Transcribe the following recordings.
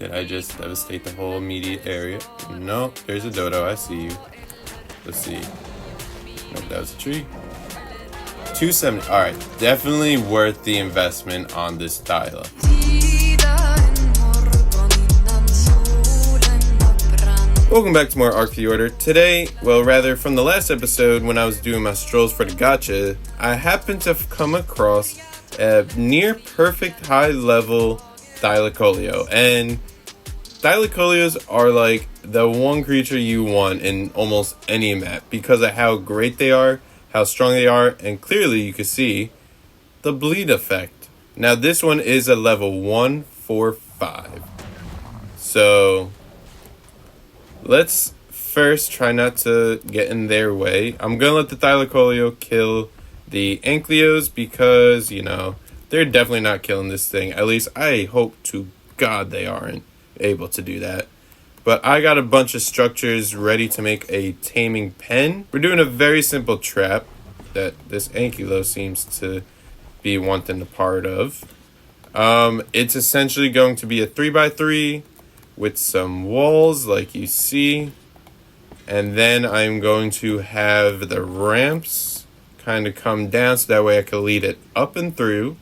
Did I just devastate the whole immediate area? No, there's a dodo. I see you. Let's see. Nope, that was a tree. 270. Alright, definitely worth the investment on this dial. Welcome back to more ARK Fjordur. Today, well rather from the last episode when I was doing my strolls for the gacha, I happened to come across a near perfect high level Thylacoleo. And Thylacoleos are like the one creature you want in almost any map because of how great they are, how strong they are, and clearly you can see the bleed effect. Now this one is a level 145. So let's first try not to get in their way. I'm going to let the Thylacoleo kill the Ankleos because, you know, they're definitely not killing this thing. At least I hope to God they aren't able to do that. But I got a bunch of structures ready to make a taming pen. We're doing a very simple trap that this Ankylo seems to be wanting a part of. It's essentially going to be a 3x3 with some walls like you see. And then I'm going to have the ramps kind of come down so that way I can lead it up and through.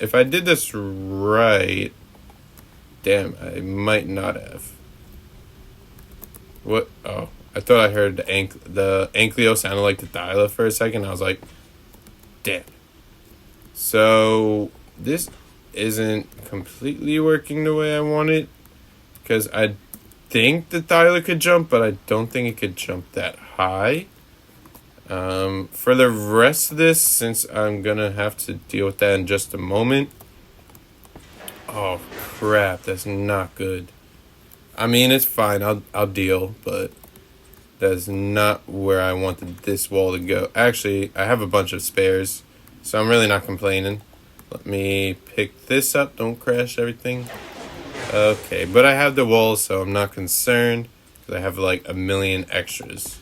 If I did this right, damn, I might not have. What? Oh, I thought I heard the Ankleo sounded like the Thyla for a second. I was like, damn. So this isn't completely working the way I want it because I think the Thyla could jump, but I don't think it could jump that high. For the rest of this, since I'm gonna have to deal with that in just a moment. Oh crap, that's not good. I mean, it's fine, I'll deal, but that's not where I wanted this wall to go. Actually, I have a bunch of spares, so I'm really not complaining. Let me pick this up, don't crash everything. Okay, but I have the wall, so I'm not concerned, because I have like a million extras.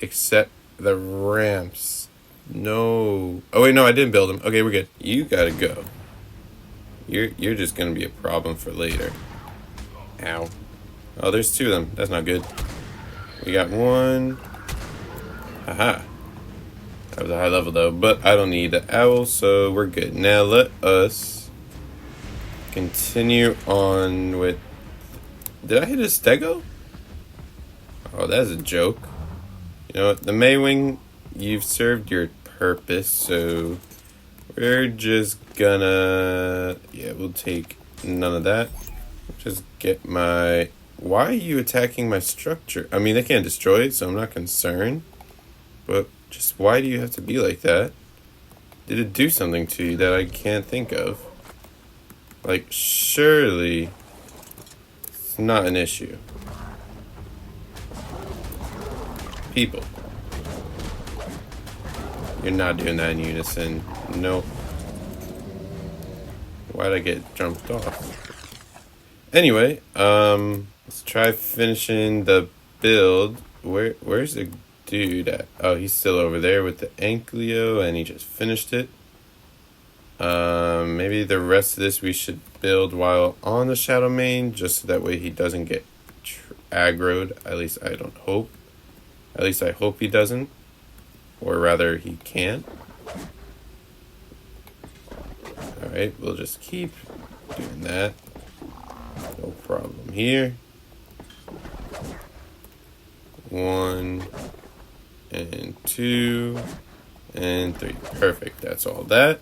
Except the ramps. No. Oh wait, no, I didn't build them. Okay, we're good. You gotta go. You're just gonna be a problem for later. Ow. Oh, there's two of them. That's not good. We got one. Haha. That was a high level though, but I don't need the owl, so we're good. Now let us continue on with... Did I hit a stego? Oh, that's a joke. You know what, the Maywing, you've served your purpose, so we're just gonna... Yeah, we'll take none of that. Just get my... Why are you attacking my structure? I mean, they can't destroy it, so I'm not concerned. But just why do you have to be like that? Did it do something to you that I can't think of? Like, surely it's not an issue. People. You're not doing that in unison. Nope. Why'd I get jumped off? Anyway, let's try finishing the build. Where's the dude at? Oh, he's still over there with the Ankleo, and he just finished it. Maybe the rest of this we should build while on the Shadow Main, just so that way he doesn't get aggroed. At least I don't hope. At least I hope he doesn't. Or rather, he can't. Alright, we'll just keep doing that. No problem here. 1 and 2 and 3. Perfect, that's all that.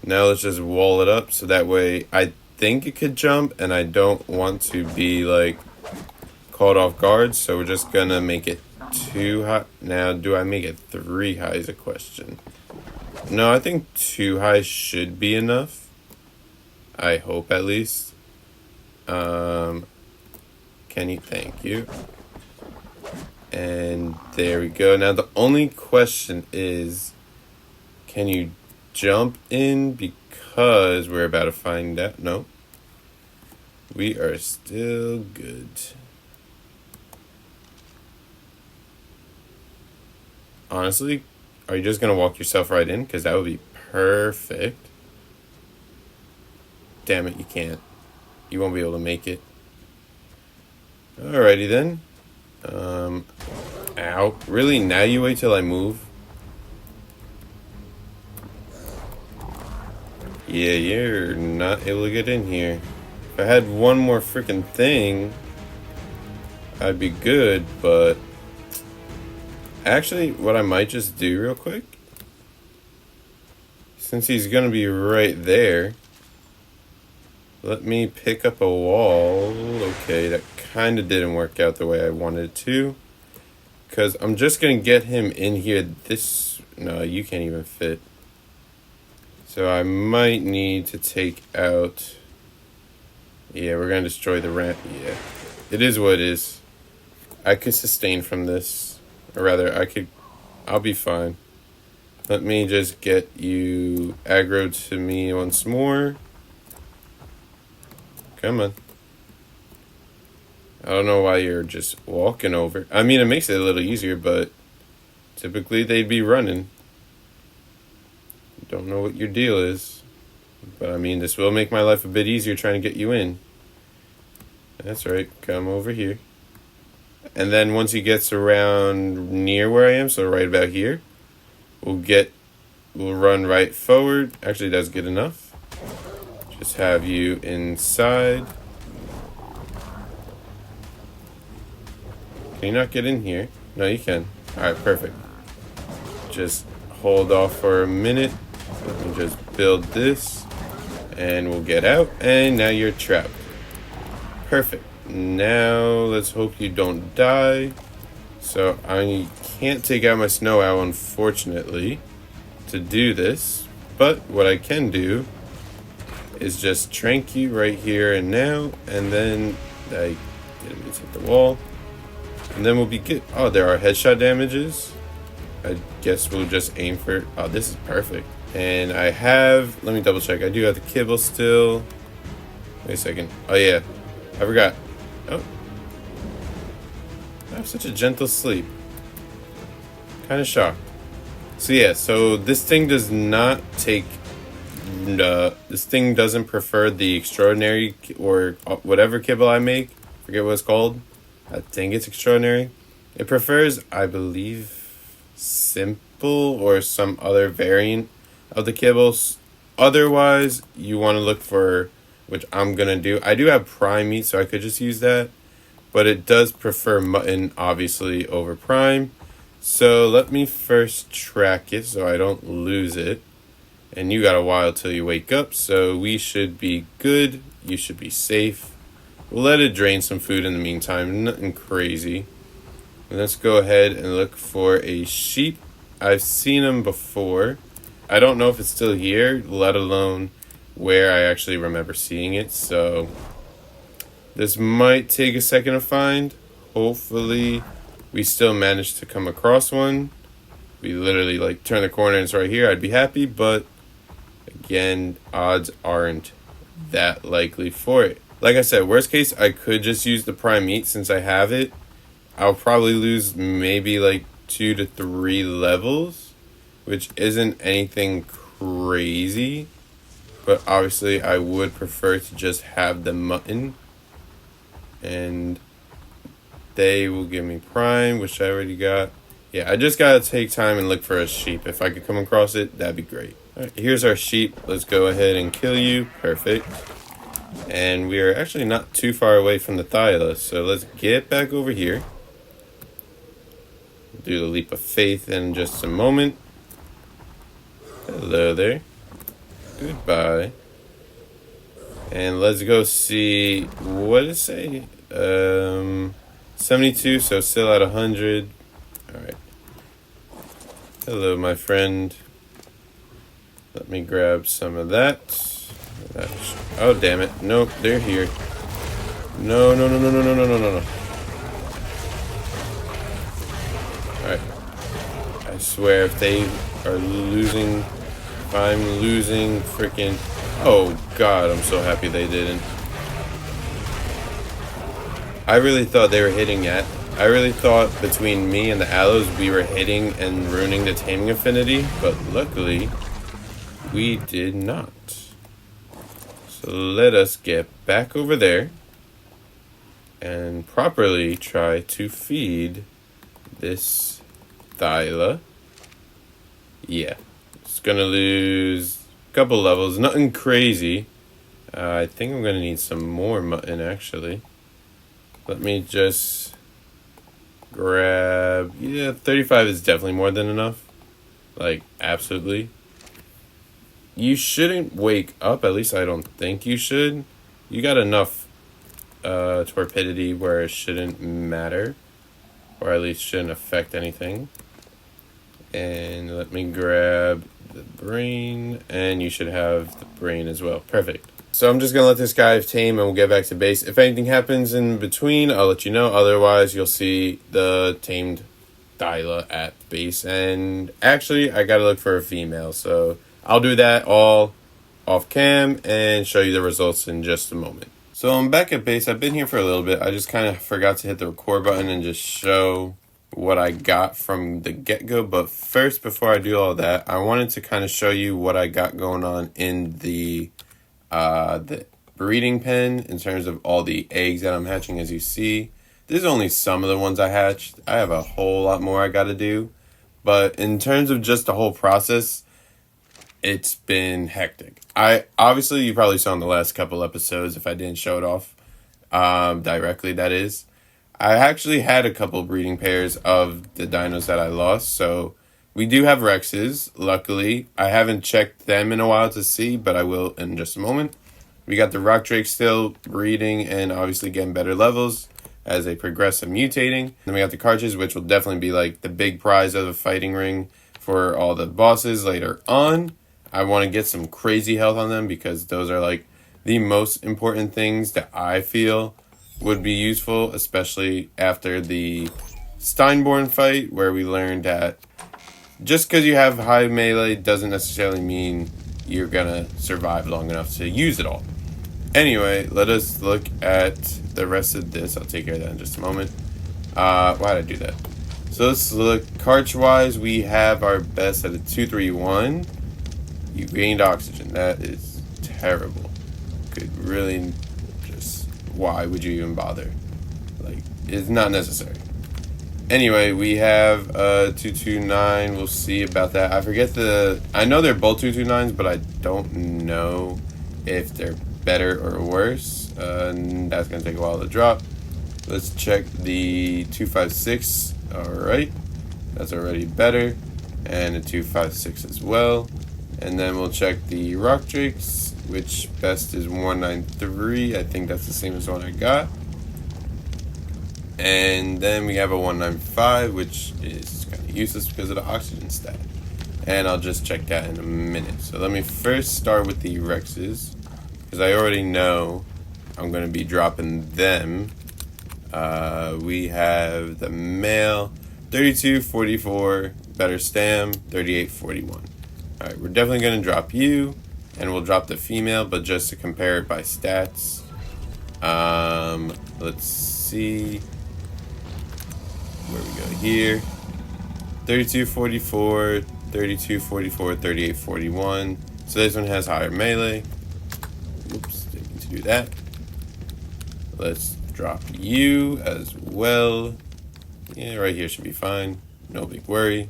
Now let's just wall it up so that way I think it could jump and I don't want to be like caught off guard. So we're just gonna make it 2 high. Now, do I make it 3 high is a question. No, I think 2 high should be enough. I hope at least. Can you? Thank you. And there we go. Now the only question is, can you jump in? Because we're about to find out. No. We are still good. Honestly, are you just going to walk yourself right in? Because that would be perfect. damn it, you can't. You won't be able to make it. Alrighty then. Ow. Really? Now you wait till I move? Yeah, you're not able to get in here. If I had one more freaking thing, I'd be good, but... Actually, what I might just do real quick, since he's gonna be right there, let me pick up a wall. Okay, that kind of didn't work out the way I wanted it to. Because I'm just gonna get him in here this... No, you can't even fit. So I might need to take out... Yeah, we're gonna destroy the ramp. Yeah, it is what it is. I could sustain from this. Or rather, I'll be fine. Let me just get you aggroed to me once more. Come on. I don't know why you're just walking over. I mean, it makes it a little easier, but typically they'd be running. Don't know what your deal is. But I mean, this will make my life a bit easier trying to get you in. That's right. Come over here. And then once he gets around near where I am, so right about here, we'll run right forward. Actually, that's good enough. Just have you inside. Can you not get in here? No, you can. Alright, perfect. Just hold off for a minute. Let me just build this. And we'll get out. And now you're trapped. Perfect. Now, let's hope you don't die. So, I can't take out my snow owl, unfortunately, to do this. But what I can do is just trank you right here and now. And then I get me to hit the wall. And then we'll be good. Oh, there are headshot damages. I guess we'll just aim for... Oh, this is perfect. And I have... Let me double check. I do have the kibble still. Wait a second. Oh, yeah. I forgot. Oh. I have such a gentle sleep. Kind of shocked. So yeah, so this thing does not take... this thing doesn't prefer the extraordinary or whatever kibble I make. Forget what it's called. I think it's extraordinary. It prefers, I believe, simple or some other variant of the kibbles. Otherwise, you want to look for... which I'm going to do. I do have prime meat, so I could just use that. But it does prefer mutton, obviously, over prime. So let me first track it so I don't lose it. And you got a while till you wake up, so we should be good. You should be safe. We'll let it drain some food in the meantime. Nothing crazy. And let's go ahead and look for a sheep. I've seen them before. I don't know if it's still here, let alone... where I actually remember seeing it, so this might take a second to find. Hopefully we still manage to come across one. We literally like turn the corner and it's right here. I'd be happy, but again, odds aren't that likely for it. Like I said, worst case, I could just use the prime meat since I have it. I'll probably lose maybe like 2 to 3 levels, which isn't anything crazy. But obviously, I would prefer to just have the mutton. And they will give me prime, which I already got. Yeah, I just gotta take time and look for a sheep. If I could come across it, that'd be great. Alright, here's our sheep. Let's go ahead and kill you. Perfect. And we are actually not too far away from the Thyla. So let's get back over here. Do the leap of faith in just a moment. Hello there. Goodbye. And let's go see, what did it say? 72, so still at 100. Alright. Hello, my friend. Let me grab some of that. Oh, damn it. Nope, they're here. No. Alright. I swear, if they are losing... I'm losing freaking... Oh, God, I'm so happy they didn't. I really thought they were hitting at... I really thought between me and the aloes we were hitting and ruining the taming affinity, but luckily, we did not. So So let us get back over there and properly try to feed this Thyla. Yeah, it's gonna lose a couple levels, nothing crazy. I think I'm gonna need some more mutton actually. Let me just grab, yeah, 35 is definitely more than enough. Like, absolutely. You shouldn't wake up, at least I don't think you should. You got enough torpidity where it shouldn't matter, or at least shouldn't affect anything. And let me grab the brain, and you should have the brain as well. Perfect. So I'm just going to let this guy tame, and we'll get back to base. If anything happens in between, I'll let you know. Otherwise, you'll see the tamed Thyla at base. And actually, I got to look for a female, so I'll do that all off cam and show you the results in just a moment. So I'm back at base. I've been here for a little bit. I just kind of forgot to hit the record button and just show what I got from the get-go. But first, before I do all that, I wanted to kind of show you what I got going on in the breeding pen in terms of all the eggs that I'm hatching. As you see, there's only some of the ones I hatched. I have a whole lot more I got to do. But in terms of just the whole process, it's been hectic. Obviously, you probably saw in the last couple episodes, if I didn't show it off directly, that is. I actually had a couple breeding pairs of the dinos that I lost, so we do have Rexes, luckily. I haven't checked them in a while to see, but I will in just a moment. We got the Rock Drake still breeding and obviously getting better levels as they progress and mutating. Then we got the Carches, which will definitely be like the big prize of the fighting ring for all the bosses later on. I want to get some crazy health on them because those are like the most important things that I feel would be useful, especially after the Steinborn fight where we learned that just because you have high melee doesn't necessarily mean you're gonna survive long enough to use it all. Anyway, let us look at the rest of this. I'll take care of that in just a moment. Why did I do that? So let's look. Carch wise, we have our best at a 231. You gained oxygen. That is terrible. Could really just, why would you even bother? Like, it's not necessary. Anyway, we have 229. We'll see about that. I forget I know they're both 229s, but I don't know if they're better or worse. And that's going to take a while to drop. Let's check the 256. Alright. That's already better. And a 256 as well. And then we'll check the Rock Drakes, which best is 193. I think that's the same as the one I got. And then we have a 195, which is kind of useless because of the oxygen stat. And I'll just check that in a minute. So let me first start with the Rexes, because I already know I'm going to be dropping them. We have the male, 3244, better stam, 3841. Alright, we're definitely going to drop you, and we'll drop the female, but just to compare it by stats. Let's see where we go here. 3244, 3244, 3841. So this one has higher melee. Oops, didn't mean to do that. Let's drop you as well. Yeah, right here should be fine. No big worry.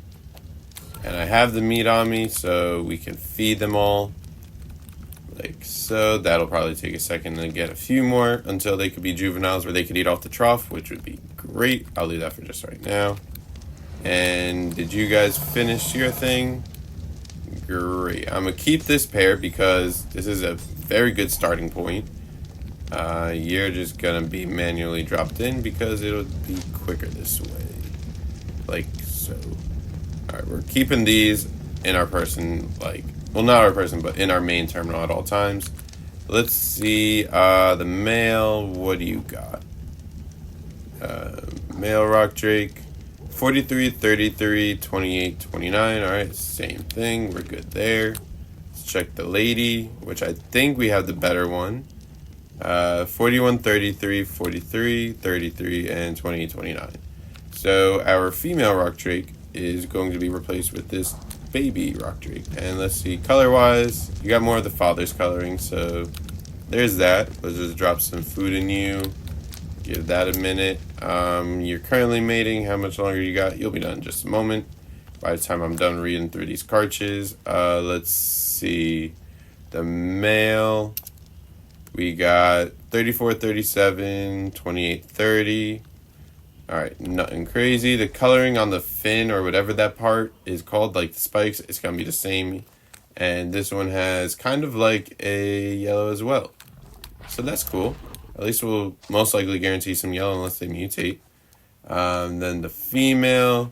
And I have the meat on me, so we can feed them all. Like so. That'll probably take a second to get a few more until they could be juveniles where they could eat off the trough, which would be great. I'll leave that for just right now. And did you guys finish your thing? Great. I'm going to keep this pair because this is a very good starting point. You're just going to be manually dropped in because it'll be quicker this way. Like so. Alright, we're keeping these in our person, like, well, not our person, but in our main terminal at all times. Let's see, the male, what do you got? Male Rock Drake, 43, 33, 28, 29. Alright, same thing, we're good there. Let's check the lady, which I think we have the better one. 41, 33, 43, 33, and 28, 29. So our female Rock Drake is going to be replaced with this baby Rock Drake. And let's see, color wise, you got more of the father's coloring, so there's that. Let's just drop some food in you. Give that a minute. You're currently mating. How much longer you got? You'll be done in just a moment. By the time I'm done reading through these cartridges, let's see. The male, we got 34, 37, 28, 30. All right, nothing crazy. The coloring on the fin or whatever that part is called, like the spikes, it's gonna be the same. And this one has kind of like a yellow as well. So that's cool. At least we'll most likely guarantee some yellow unless they mutate. Then the female,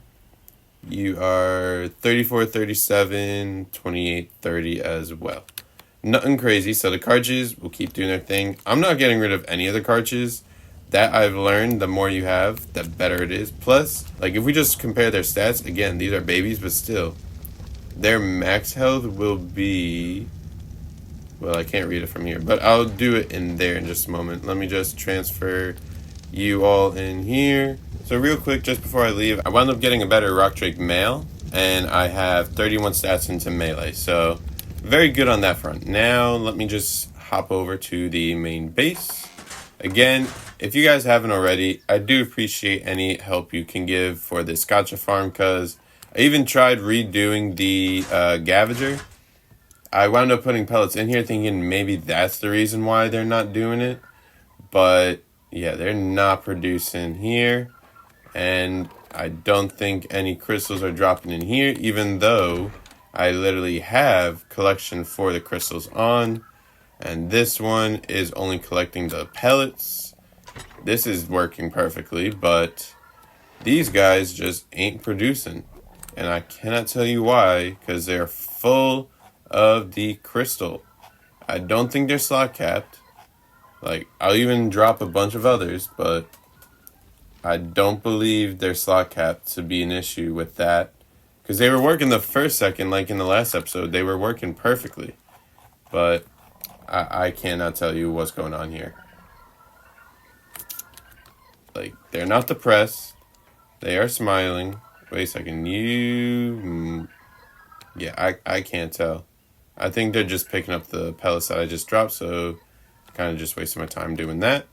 you are 34, 37, 28, 30 as well. Nothing crazy. So the cartridges will keep doing their thing. I'm not getting rid of any of the cartridges. That I've learned, the more you have, the better it is. Plus, like if we just compare their stats, again, these are babies, but still, their max health will be, well, I can't read it from here, but I'll do it in there in just a moment. Let me just transfer you all in here. So real quick, just before I leave, I wound up getting a better Rock Drake male, and I have 31 stats into melee, so very good on that front. Now, let me just hop over to the main base. Again, if you guys haven't already, I do appreciate any help you can give for this gotcha farm, because I even tried redoing the Gavager. I wound up putting pellets in here thinking maybe that's the reason why they're not doing it. But yeah, they're not producing here. And I don't think any crystals are dropping in here, even though I literally have collection for the crystals on. And this one is only collecting the pellets. This is working perfectly, but these guys just ain't producing. And I cannot tell you why, because they're full of the crystal. I don't think they're slot capped. Like, I'll even drop a bunch of others, but I don't believe they're slot capped to be an issue with that. Because they were working the first second, like in the last episode, they were working perfectly. But I cannot tell you what's going on here. Like, they're not depressed. They are smiling. Wait a second, yeah, I can't tell. I think they're just picking up the pellets that I just dropped, so kind of just wasting my time doing that.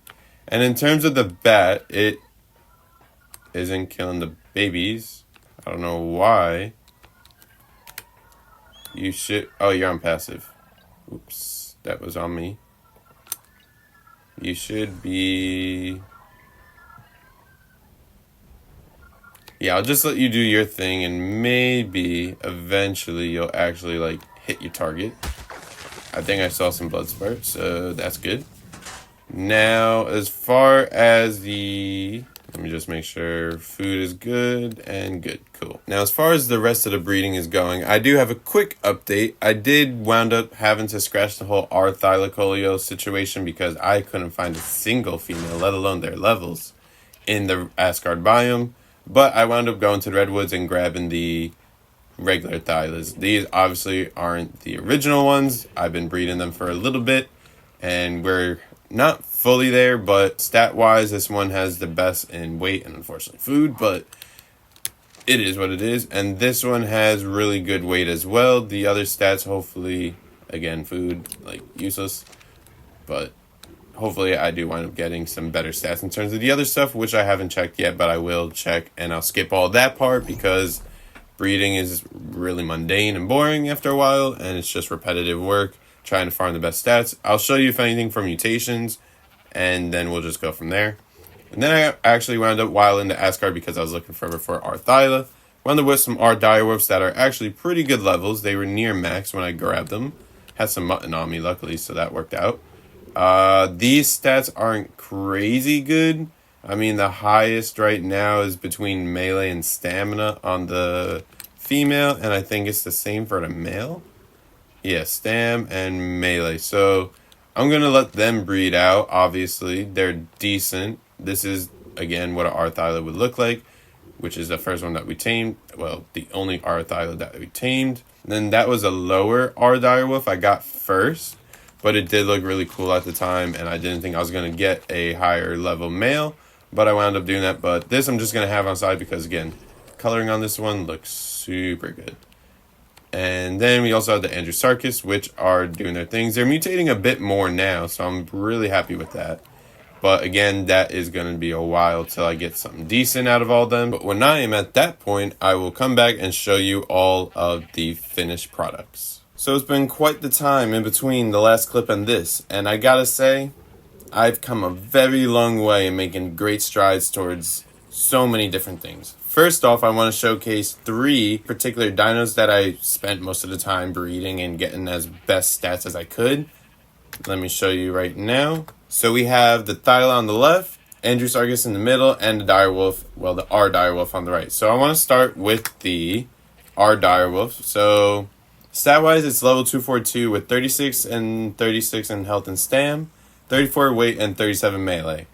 And in terms of the bat, it isn't killing the babies. I don't know why. You should... Oh, you're on passive. Oops, that was on me. You should be... Yeah, I'll just let you do your thing, and maybe eventually you'll actually, like, hit your target. I think I saw some blood spurts, so that's good. Now, as far as the... Let me just make sure food is good and good. Cool. Now, as far as the rest of the breeding is going, I do have a quick update. I did wound up having to scratch the whole R thylacoleo situation because I couldn't find a single female, let alone their levels, in the Asgard biome. But I wound up going to the Redwoods and grabbing the regular thylas. These obviously aren't the original ones. I've been breeding them for a little bit, and we're not fully there, but stat-wise, this one has the best in weight and unfortunately food, but it is what it is. And this one has really good weight as well. The other stats, hopefully, again, food, like, useless, but hopefully I do wind up getting some better stats in terms of the other stuff, which I haven't checked yet, but I will check, and I'll skip all that part because breeding is really mundane and boring after a while, and it's just repetitive work trying to farm the best stats. I'll show you if anything for mutations, and then we'll just go from there. And then I actually wound up wilding to Asgard because I was looking for R Thyla. Wound up with some R Direwolves that are actually pretty good levels. They were near max when I grabbed them. Had some mutton on me, luckily, so that worked out. These stats aren't crazy good. I mean, the highest right now is between melee and stamina on the female, and I think it's the same for the male. Yeah, stam and melee. So I'm going to let them breed out, obviously. They're decent. This is, again, what an R Thyla would look like, which is the first one that we tamed. Well, the only R Thyla that we tamed. Then that was a lower R Direwolf I got first, but it did look really cool at the time, and I didn't think I was going to get a higher level male, but I wound up doing that. But this I'm just going to have on side because, again, coloring on this one looks super good. And then we also have the Andrew Sarkis, which are doing their things. They're mutating a bit more now, so I'm really happy with that. But again, that is going to be a while till I get something decent out of all of them. But when I am at that point, I will come back and show you all of the finished products. So it's been quite the time in between the last clip and this. And I gotta say, I've come a very long way in making great strides towards so many different things. First off, I want to showcase 3 particular dinos that I spent most of the time breeding and getting as best stats as I could. Let me show you right now. So we have the Thyla on the left, Andrew Sarkis in the middle, and the Direwolf, well, the R Direwolf on the right. So I want to start with the R Direwolf. So stat-wise, it's level 242 with 36 and 36 in health and stam, 34 weight, and 37 melee.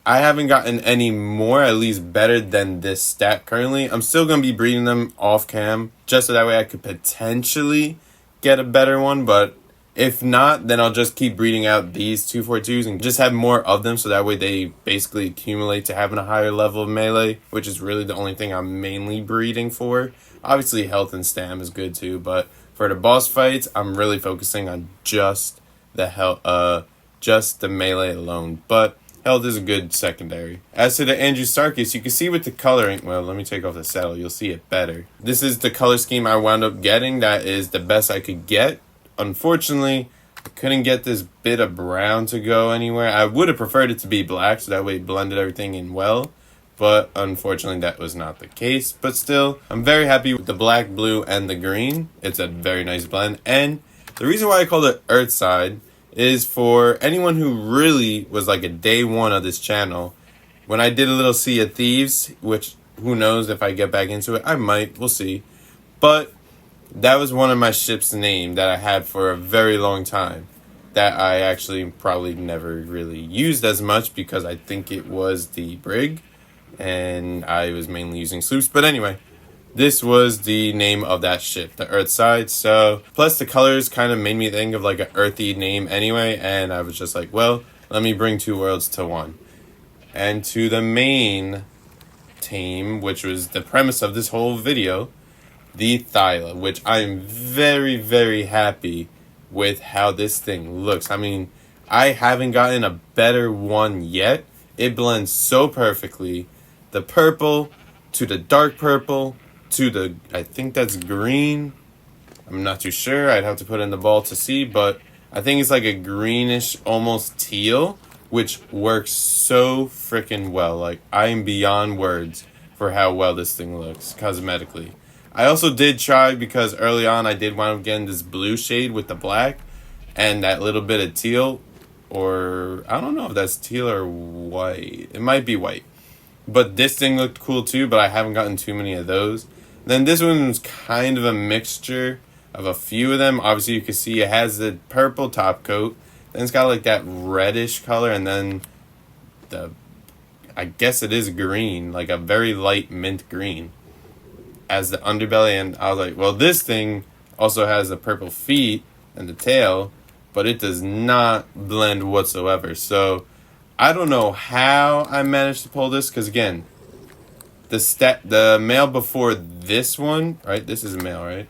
I haven't gotten any more, at least better than this stat currently. I'm still going to be breeding them off cam, just so that way I could potentially get a better one. But if not, then I'll just keep breeding out these 242s and just have more of them, so that way they basically accumulate to having a higher level of melee, which is really the only thing I'm mainly breeding for. Obviously, health and stam is good too, but for the boss fights, I'm really focusing on just the just the melee alone. But health is a good secondary. As to the Andrew Sarkis, you can see with the coloring, well, let me take off the saddle, you'll see it better. This is the color scheme I wound up getting. That is the best I could get. Unfortunately, I couldn't get this bit of brown to go anywhere. I would have preferred it to be black, so that way it blended everything in well. But unfortunately, that was not the case. But still, I'm very happy with the black, blue, and the green. It's a very nice blend. And the reason why I called it Earthside is for anyone who really was like a day one of this channel. When I did a little Sea of Thieves, which who knows if I get back into it, I might, we'll see. But that was one of my ship's name that I had for a very long time, that I actually probably never really used as much because I think it was the brig and I was mainly using sloops. But anyway, this was the name of that ship, the Earthside. So plus the colors kind of made me think of like an earthy name anyway, and I was just like, well, let me bring 2 worlds to one. And to the main team, which was the premise of this whole video, the Thyla, which I am very, very happy with how this thing looks. I mean, I haven't gotten a better one yet. It blends so perfectly. The purple to the dark purple to the, I think that's green. I'm not too sure. I'd have to put in the ball to see, but I think it's like a greenish, almost teal, which works so freaking well. Like, I am beyond words for how well this thing looks cosmetically. I also did try, because early on I did wind up getting this blue shade with the black and that little bit of teal, or I don't know if that's teal or white. It might be white. But this thing looked cool too, but I haven't gotten too many of those. Then this one's kind of a mixture of a few of them. Obviously you can see it has the purple top coat, then it's got like that reddish color, and then I guess it is green, like a very light mint green as the underbelly. And I was like, well, this thing also has the purple feet and the tail, but it does not blend whatsoever. So I don't know how I managed to pull this, because again, the male before this one, right? This is a male, right?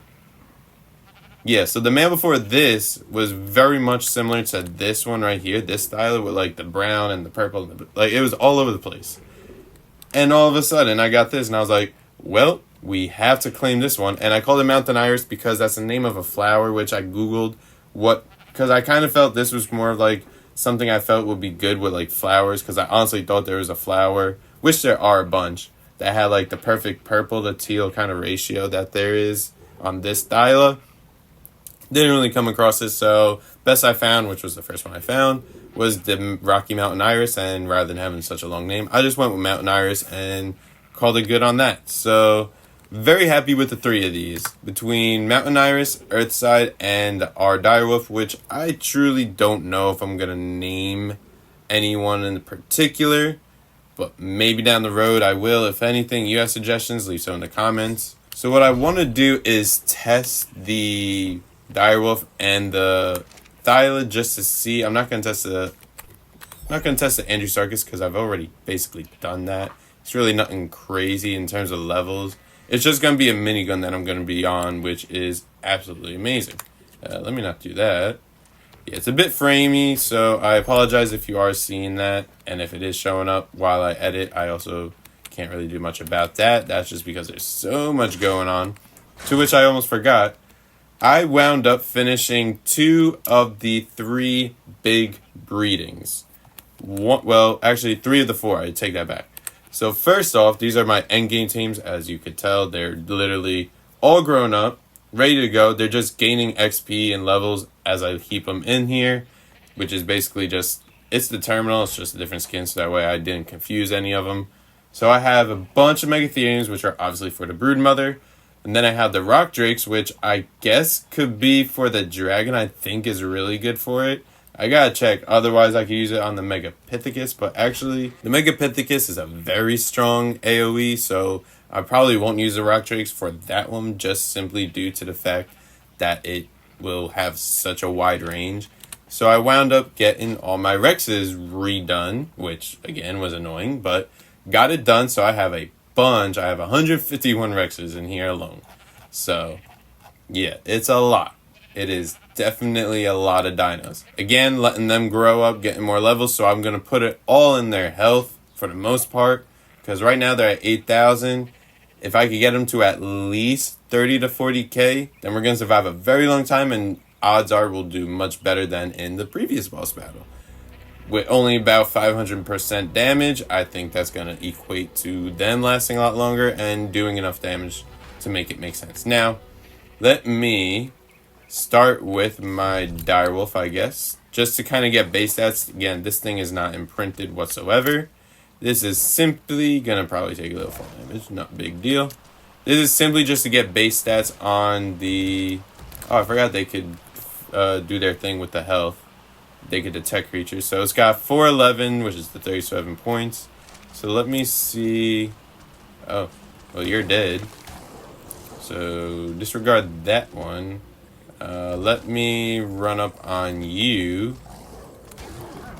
Yeah, so the male before this was very much similar to this one right here, this style with like the brown and the purple, and like it was all over the place. And all of a sudden I got this and I was like, well, we have to claim this one. And I called it Mountain Iris because that's the name of a flower, which I Googled because I kind of felt this was more of like something I felt would be good with like flowers, because I honestly thought there was a flower, which there are a bunch, that had like the perfect purple to teal kind of ratio that there is on this Thyla. Didn't really come across this, so best I found, which was the first one I found, was the Rocky Mountain Iris. And rather than having such a long name, I just went with Mountain Iris and called it good on that. So very happy with the 3 of these, between Mountain Iris, Earthside, and our Direwolf, which I truly don't know if I'm going to name anyone in particular, but maybe down the road I will. If anything, you have suggestions, leave some in the comments. So what I want to do is test the Direwolf and the Thyla just to see. I'm not going to test the Andrew Sarkis because I've already basically done that. It's really nothing crazy in terms of levels. It's just going to be a minigun that I'm going to be on, which is absolutely amazing. Let me not do that. Yeah, it's a bit framey, so I apologize if you are seeing that. And if it is showing up while I edit, I also can't really do much about that. That's just because there's so much going on. To which I almost forgot. I wound up finishing 2 of the 3 big breedings. Actually 3 of the 4. I take that back. So first off, these are my endgame teams. As you could tell, they're literally all grown up, ready to go. They're just gaining XP and levels as I keep them in here, which is basically just, it's the terminal. It's just a different skin, so that way I didn't confuse any of them. So I have a bunch of Megatheriums, which are obviously for the Broodmother. And then I have the Rock Drakes, which I guess could be for the Dragon. I think is really good for it. I gotta check. Otherwise, I could use it on the Megapithecus. But actually, the Megapithecus is a very strong AoE. So I probably won't use the Rock Drakes for that one. Just simply due to the fact that it will have such a wide range. So I wound up getting all my Rexes redone. Which, again, was annoying. But got it done. So I have a bunch. I have 151 Rexes in here alone. So, yeah, it's a lot. It is definitely a lot of dinos. Again, letting them grow up, getting more levels, so I'm going to put it all in their health for the most part, because right now they're at 8,000. If I could get them to at least 30 to 40k, then we're going to survive a very long time, and odds are we'll do much better than in the previous boss battle. With only about 500% damage, I think that's going to equate to them lasting a lot longer and doing enough damage to make it make sense. Now, let me start with my Direwolf, I guess, just to kind of get base stats. Again, this thing is not imprinted whatsoever. This is simply going to probably take a little fall damage, not a big deal. This is simply just to get base stats on the... Oh, I forgot they could do their thing with the health. They could detect creatures. So it's got 411, which is the 37 points. So let me see... Oh, well, you're dead. So disregard that one. Let me run up on you.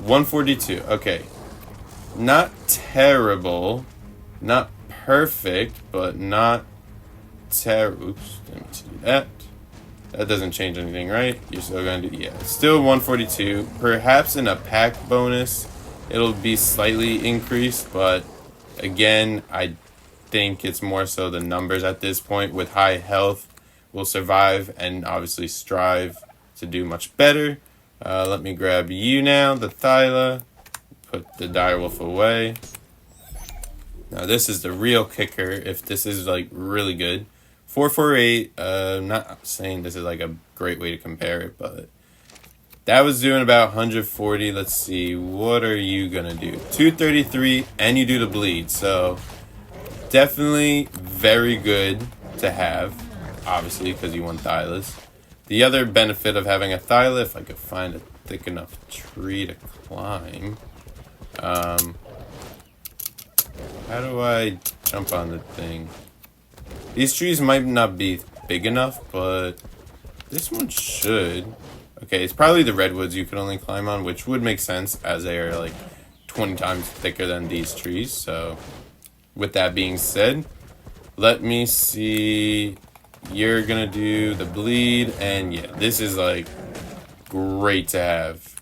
142. Okay. Not terrible. Not perfect, but not terrible. Oops, didn't do that. That doesn't change anything, right? You're still going to do... Yeah, still 142. Perhaps in a pack bonus, it'll be slightly increased, but again, I think it's more so the numbers at this point. With high health, will survive and obviously strive to do much better. Let me grab you now, the Thyla. Put the Direwolf away. Now this is the real kicker, if this is like really good. 448, not saying this is like a great way to compare it, but that was doing about 140. Let's see, what are you gonna do? 233, and you do the bleed, so definitely very good to have. Obviously, because you want Thylas. The other benefit of having a Thyla, if I could find a thick enough tree to climb. How do I jump on the thing? These trees might not be big enough, but this one should. Okay, it's probably the redwoods you can only climb on, which would make sense as they are like 20 times thicker than these trees. So, with that being said, let me see... You're gonna do the bleed, and yeah, this is like great to have.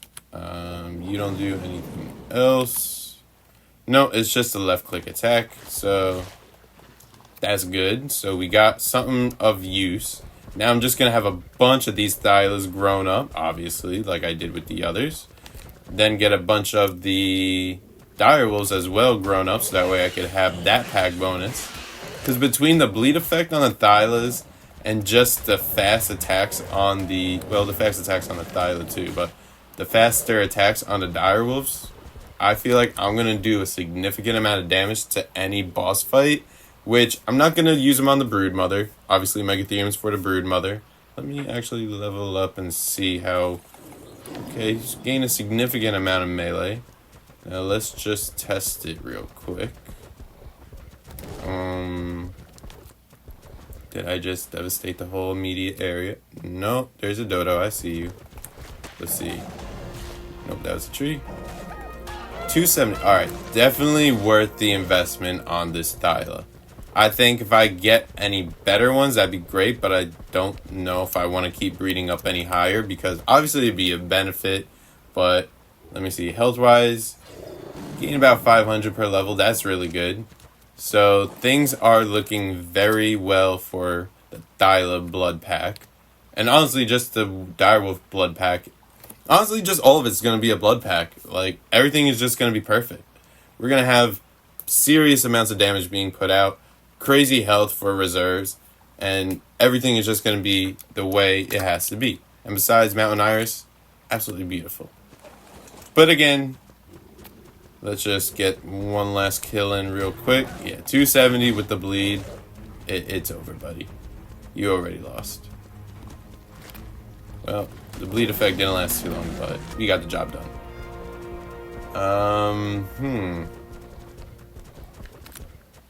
You don't do anything else. No, it's just a left click attack, so that's good. So we got something of use. Now I'm just gonna have a bunch of these Thylas grown up, obviously, like I did with the others. Then get a bunch of the Direwolves as well grown up, so that way I could have that pack bonus. Because between the bleed effect on the Thylas and just the fast attacks on the... Well, the fast attacks on the Thyla too, but the faster attacks on the Direwolves, I feel like I'm going to do a significant amount of damage to any boss fight, which I'm not going to use them on the Broodmother. Obviously, Megatherium's for the Broodmother. Let me actually level up and see how... Okay, just gain a significant amount of melee. Now, let's just test it real quick. Did I just devastate the whole immediate area? Nope, there's a dodo. I see you. Let's see. Nope, that was a tree. 270. Alright, definitely worth the investment on this Thyla. I think if I get any better ones, that'd be great, but I don't know if I want to keep breeding up any higher, because obviously it'd be a benefit, but let me see, health-wise, getting about 500 per level, that's really good. So things are looking very well for the Thyla blood pack. And honestly, just the Direwolf blood pack, honestly, just all of it's going to be a blood pack. Like, everything is just going to be perfect. We're going to have serious amounts of damage being put out, crazy health for reserves, and everything is just going to be the way it has to be. And besides, Mountain Iris, absolutely beautiful. But again, let's just get one last kill in real quick. Yeah, 270 with the bleed. It's over, buddy. You already lost. Well, the bleed effect didn't last too long, but we got the job done.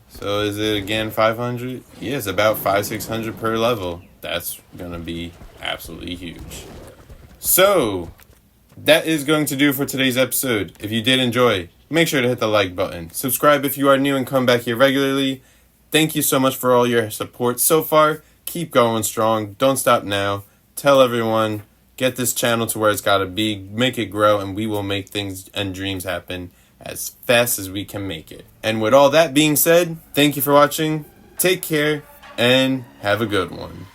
So is it again 500? Yeah, it's about 500-600 per level. That's gonna be absolutely huge. So that is going to do for today's episode. If you did enjoy, make sure to hit the like button. Subscribe if you are new and come back here regularly. Thank you so much for all your support so far. Keep going strong. Don't stop now. Tell everyone. Get this channel to where it's got to be. Make it grow, and we will make things and dreams happen as fast as we can make it. And with all that being said, thank you for watching. Take care, and have a good one.